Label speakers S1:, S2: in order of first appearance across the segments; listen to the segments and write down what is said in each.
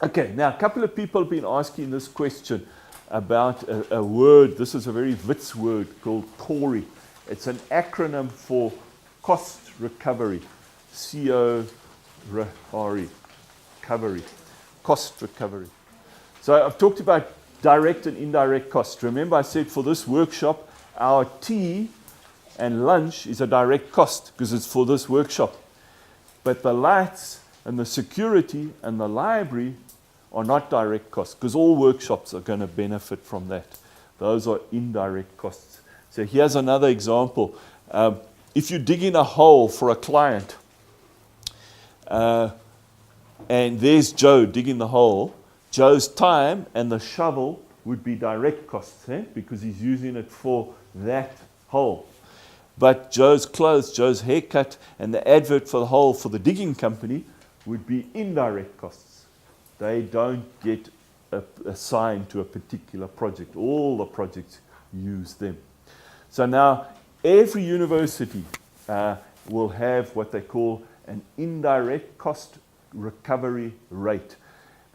S1: Okay, now a couple of people have been asking this question about a word. This is a very Wits word called CoE. It's an acronym for cost recovery. Recovery. Cost recovery. So I've talked about direct and indirect costs. Remember I said for this workshop, our tea and lunch is a direct cost because it's for this workshop. But the lights and the security and the library are not direct costs because all workshops are going to benefit from that. Those are indirect costs. So here's another example. If you dig in a hole for a client, and there's Joe digging the hole, Joe's time and the shovel would be direct costs, because he's using it for that hole. But Joe's clothes, Joe's haircut, and the advert for the hole for the digging company would be indirect costs. They don't get assigned to a particular project. All the projects use them. So now every university will have what they call an indirect cost recovery rate.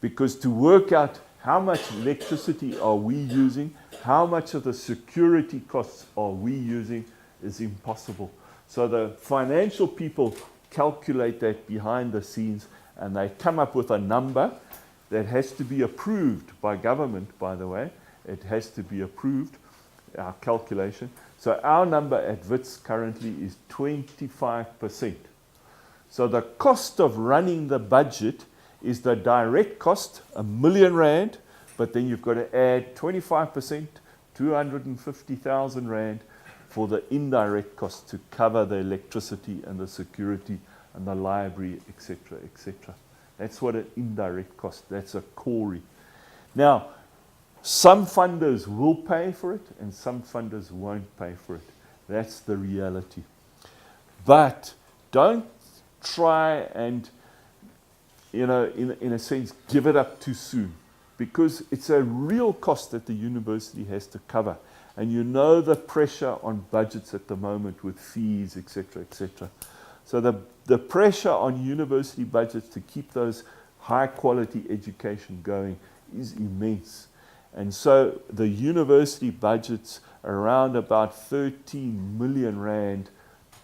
S1: Because to work out how much electricity are we using, how much of the security costs are we using is impossible. So the financial people calculate that behind the scenes and they come up with a number that has to be approved by government, by the way. It has to be approved, our calculation. So our number at WITS currently is 25%. So the cost of running the budget is the direct cost, R1,000,000, but then you've got to add 25%, 250,000 Rand for the indirect costs to cover the electricity and the security and the library, etc., etc. That's what an indirect cost, that's a CoE. Now, some funders will pay for it and some funders won't pay for it. That's the reality. But don't try and, in a sense, give it up too soon, because it's a real cost that the university has to cover. And you know the pressure on budgets at the moment with fees, etc., etc. So the pressure on university budgets to keep those high quality education going is immense. And so the university budget's around about 13 million Rand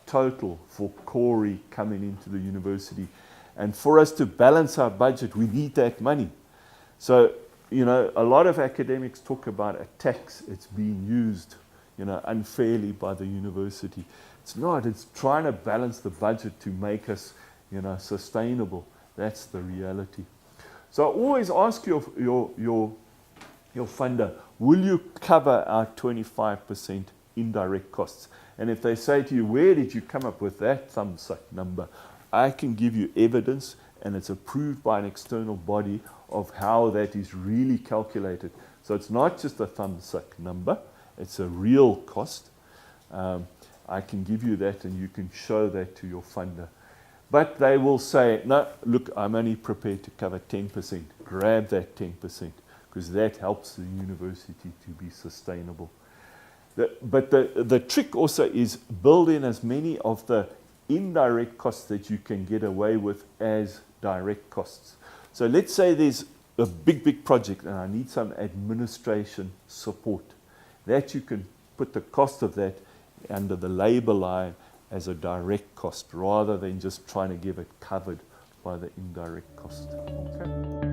S1: total for CoE coming into the university. And for us to balance our budget, we need that money. So, a lot of academics talk about a tax. It's being used, unfairly by the university. It's not. It's trying to balance the budget to make us, sustainable. That's the reality. So always ask your funder, will you cover our 25% indirect costs? And if they say to you, where did you come up with that thumbsuck number? I can give you evidence, and it's approved by an external body of how that is really calculated. So it's not just a thumbsuck number, it's a real cost. I can give you that and you can show that to your funder. But they will say, no, look, I'm only prepared to cover 10%. Grab that 10%, because that helps the university to be sustainable. But the trick also is build in as many of the indirect costs that you can get away with as direct costs. So let's say there's a big project and I need some administration support. That you can put the cost of that under the labor line as a direct cost rather than just trying to give it covered by the indirect cost. Okay.